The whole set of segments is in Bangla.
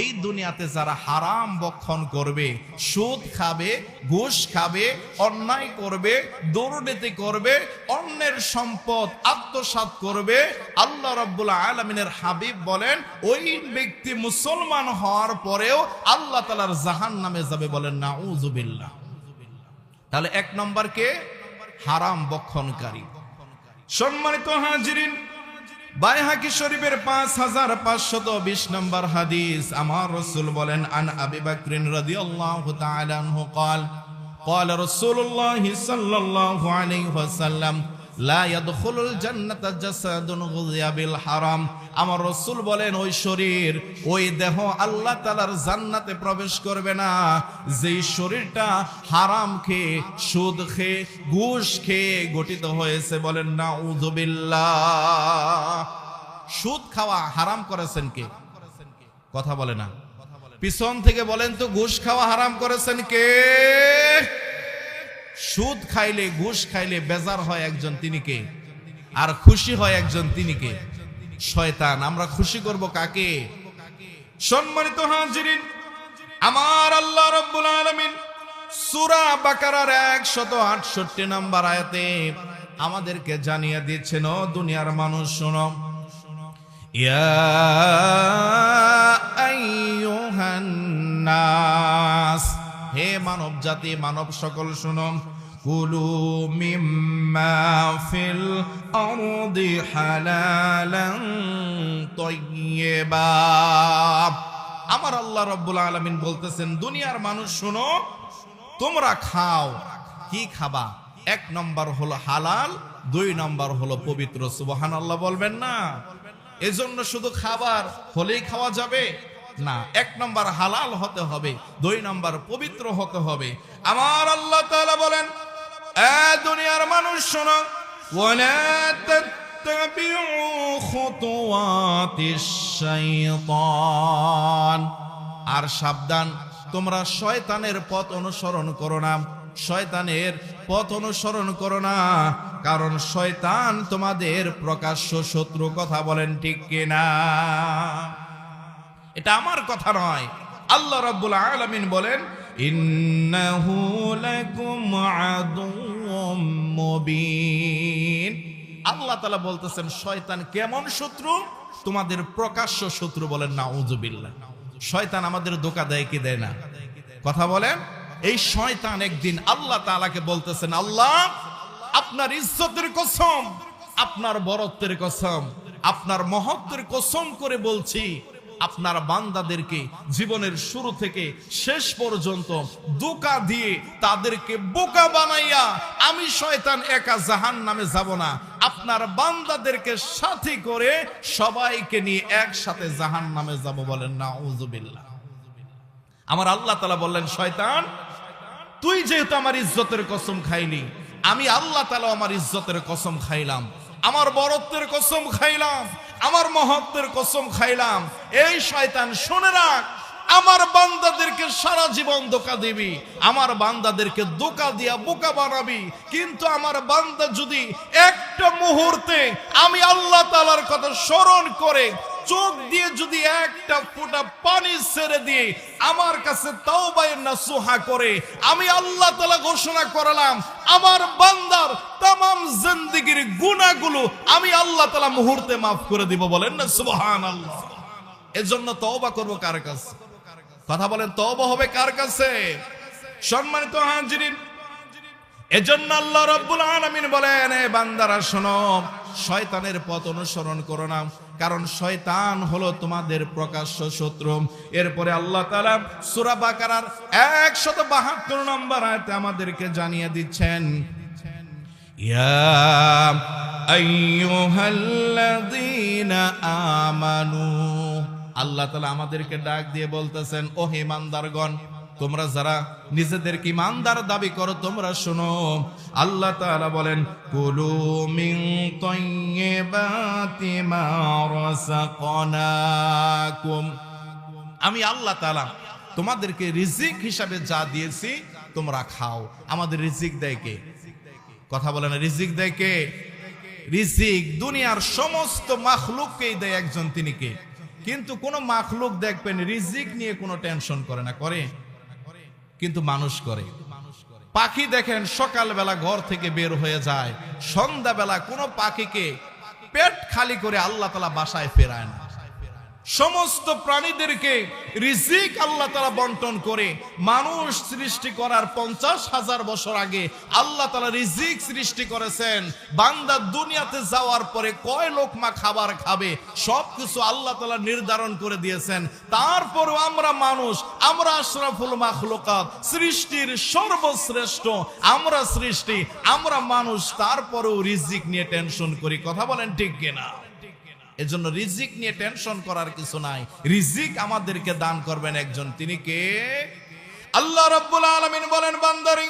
এই দুনিয়াতে যারা হারাম ভক্ষণ করবে, সুদ খাবে, ঘুষ খাবে, অন্যায় করবে, দুর্নীতি করবে, অন্যের সম্পদ আত্মসাৎ করবে, আল্লাহ রাব্বুল আলামিনের হাবিব বলেন ওই ব্যক্তি মুসলমান হওয়ার পরেও আল্লাহ তাআলার জাহান্নামে যাবে, বলেন নাউযুবিল্লাহ। তাহলে এক নম্বর কে? হারাম ভক্ষণকারী। সম্মানিত হাজিরিন, বাইহাকি শরীফের 5520 নম্বর হাদিস, আমার রাসূল বলেন আন আবি বকর রাদিয়াল্লাহু তাআলা আনহু قال قال رسول الله صلى الله عليه وسلم لا يدخل الجنة جسد غذي بالحرام। আমার রাসূল বলেন ওই শরীর, ওই দেহ আল্লাহ তাআলার জান্নাতে প্রবেশ করবে না যেই শরীরটা হারাম খেয়ে, সুদ খেয়ে, ঘুষ খেয়ে গঠিত হয়েছে, বলেন নাউযুবিল্লাহ। সুদ খাওয়া হারাম করেছেন কে? কথা বলে না, পিছন থেকে বলেন তো, ঘুষ খাওয়া হারাম করেছেন কে? সুদ খাইলে, ঘুষ খাইলে বেজার হয় একজন, তিনি কে? আর খুশি হয় একজন, তিনি কে? শয়তান। আমরা খুশি করব কাকে? সম্মানিত হাজিরিন, আমার আল্লাহ রাব্বুল আলামিন সূরা বাকারার 168 নম্বর আয়াতে আমাদেরকে জানিয়ে দিচ্ছেন, ও দুনিয়ার মানুষ শোনো, ইয়া আইয়ুহান নাস, হে মানব জাতি, মানব সকল শুনো, কুলু মিম্মা ফিল আরদি হালালান তাইয়্যিবা। আমার আল্লাহ রাব্বুল আলামিন বলতেছেন, দুনিয়ার মানুষ শুনো, তোমরা খাও। কি খাবা? এক নম্বর হলো হালাল, দুই নম্বর হলো পবিত্র। সুবহানাল্লাহ বলবেন না? এজন্য শুধু খাবার হলেই খাওয়া যাবে না, এক নম্বর হালাল হতে হবে, দুই নম্বর পবিত্র হতে হবে। আমার আল্লাহ তাআলা বলেন, এ দুনিয়ার মানুষ শোনো, ওয়ালা তাত্তাবিউ খুতুওয়াতিশ শাইতান, আর সাবধান, তোমরা শয়তানের পথ অনুসরণ করো না, শয়তানের পথ অনুসরণ করো না, কারণ শয়তান তোমাদের প্রকাশ্য শত্রু। কথা বলেন ঠিক কিনা? এটা আমার কথা নয়, আল্লাহ রাব্বুল আলামিন বলেন, ইন্নাহু লাকুম আদুউম মুবিন। আল্লাহ তাআলা বলতেছেন শয়তান কেমন শত্রু? তোমাদের প্রকাশ্য শত্রু। বলেন নাউযুবিল্লাহ। শয়তান আমাদের ধোঁকা দেয় কি দেয় না? কথা বলেন। এই শয়তান একদিন আল্লাহ তাআলাকে বলতেছেন, আল্লাহ আপনার ইজ্জতের কসম, আপনার বরত্বের কসম, আপনার মহত্বের কসম করে বলছি, আপনার বান্দাদেরকে জীবনের শুরু থেকে শেষ পর্যন্ত ধোঁকা দিয়ে তাদেরকে বোকা বানাইয়া আমি শয়তান একা জাহান্নামে যাব না, আপনার বান্দাদেরকে সাথী করে সবাইকে নিয়ে একসাথে জাহান্নামে যাব। বলেন নাউযুবিল্লাহ। আমার আল্লাহ তাআলা বললেন, শয়তান তুই যেহেতু আমার ইজ্জতের কসম খাইলি, আমি আল্লাহ তাআলা আমার ইজ্জতের কসম খাইলাম, আমার বরত্বের কসম খাইলাম, আমার মহত্বের কসম খাইলাম। এই শয়তান শুনে রাখ, আমার বান্দাদেরকে সারা জীবন ধোঁকা দিবি, আমার বান্দাদেরকে ধোঁকা দিয়া বোকা বানাবি, কিন্তু আমার বান্দা যদি একটা মুহূর্তে আমি আল্লাহ তাআলার কথা স্মরণ করে চোখ দিয়ে যদি একটা ফোঁটা পানি ছেড়ে দিয়ে আমার কাছে তাওবায়ে নাসুহা করে, আমি আল্লাহ তাআলা ঘোষণা করলাম আমার বান্দার तमाम জিন্দেগীর গুনাহগুলো আমি আল্লাহ তাআলা মুহূর্তে maaf করে দিব। বলেন না সুবহানাল্লাহ। এজন্য তওবা করব কার কাছে? কথা বলেন, তওবা হবে কার কাছে? সম্মানিত হাজিরিন, এজন্য আল্লাহ রাব্বুল আলামিন বলেন, এ বান্দারা শোনো, শয়তানের পথ অনুসরণ করো না, কারণ শয়তান হলো তোমাদের প্রকাশ্য শত্রু। এরপরে আল্লাহ তাআলা সূরা বাকারার 172 নম্বর আয়াতে আমাদেরকে জানিয়ে দিচ্ছেন, ইয়া আইয়ুহাল্লাযীনা আমানু। আল্লাহ তাআলা আমাদেরকে ডাক দিয়ে বলতেছেন, ও হে ইমানদারগণ, তোমরা যারা নিজেদেরকে ইমানদার দাবি করো, তোমরা শোনো, আল্লাহ তাআলা বলেন, কুলু মিন তাইয়্যিবাতি মা রাযাকনাকুম। আমি আল্লাহ তাআলা তোমাদেরকে রিজিক হিসাবে যা দিয়েছি তোমরা খাও। আমাদের রিজিক দেয় কে? কথা বলেন, রিজিক দেয় কে? রিজিক দুনিয়ার সমস্ত মাখলুককেই দেয় একজন, তিনি কে? কিন্তু কোন মাখলুক দেখবেন রিজিক নিয়ে কোনো টেনশন করে না, করে? কিন্তু মানুষ করে। পাখি দেখেন সকালবেলা ঘর থেকে বের হয়ে যায়, সন্ধ্যাবেলা কোনো পাখিকে পেট খালি করে আল্লাহ তাআলা বাসায় ফেরায় না। সমস্ত প্রাণীদেরকে রিজিক আল্লাহ তাআলা বন্টন করে। মানুষ সৃষ্টি করার 50,000 বছর আগে আল্লাহ তাআলা রিজিক সৃষ্টি করেছেন। বান্দা দুনিয়াতে যাওয়ার পরে কয় লোকমা খাবার খাবে সবকিছু আল্লাহ তাআলা নির্ধারণ করে দিয়েছেন। তারপরও আমরা মানুষ, আমরা আশরাফুল মাখলুকাত, সৃষ্টির সর্বশ্রেষ্ঠ আমরা সৃষ্টি, আমরা মানুষ, তারপরেও রিজিক নিয়ে টেনশন করি। কথা বলেন ঠিক কিনা? এজন্য রিজিক নিয়ে টেনশন করার কিছু নাই। রিজিক আমাদেরকে দান করবেন একজন, তিনি কে? আল্লাহ রাব্বুল আলামিন বলেন, বান্দারে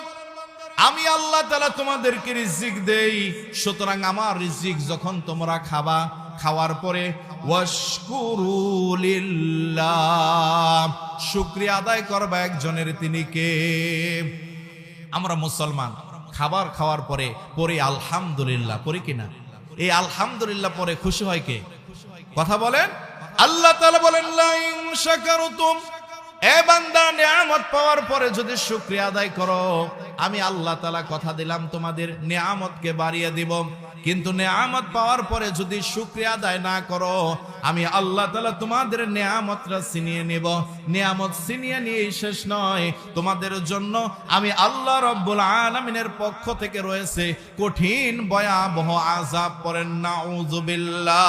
আমি আল্লাহ তাআলা তোমাদেরকে রিজিক দেই, সুতরাং আমার রিজিক যখন তোমরা খাবা, খাওয়ার পরে ওয়াশকুরু লিল্লাহ, শুকরিয়া আদায় করবা একজনের, তিনি কে? আমরা মুসলমান খাবার খাওয়ার পরে পরে আলহামদুলিল্লাহ পড়ি কিনা? এই আলহামদুলিল্লাহ পরে খুশি হয় কে? কথা বলেন। আল্লাহ তাআলা বলেন, লা ইন শাকারতুম, এ বান্দা নিয়ামত পাওয়ার পরে যদি শুকরিয়া আদায় করো, আমি আল্লাহ তাআলা কথা দিলাম তোমাদের নিয়ামতকে বাড়িয়ে দিব। কিন্তু নিয়ামত পাওয়ার পরে যদি শুকরিয়া আদায় না করো, আমি আল্লাহ তাআলা তোমাদের নিয়ামতটা ছিনিয়ে নেব। নিয়ামত ছিনিয়ে নিয়ে শেষ নয়, তোমাদের জন্য আমি আল্লাহ রাব্বুল আলামিনের পক্ষ থেকে রয়েছে কঠিন ভয়াবহ আযাব। পড়েন নাউযুবিল্লাহ।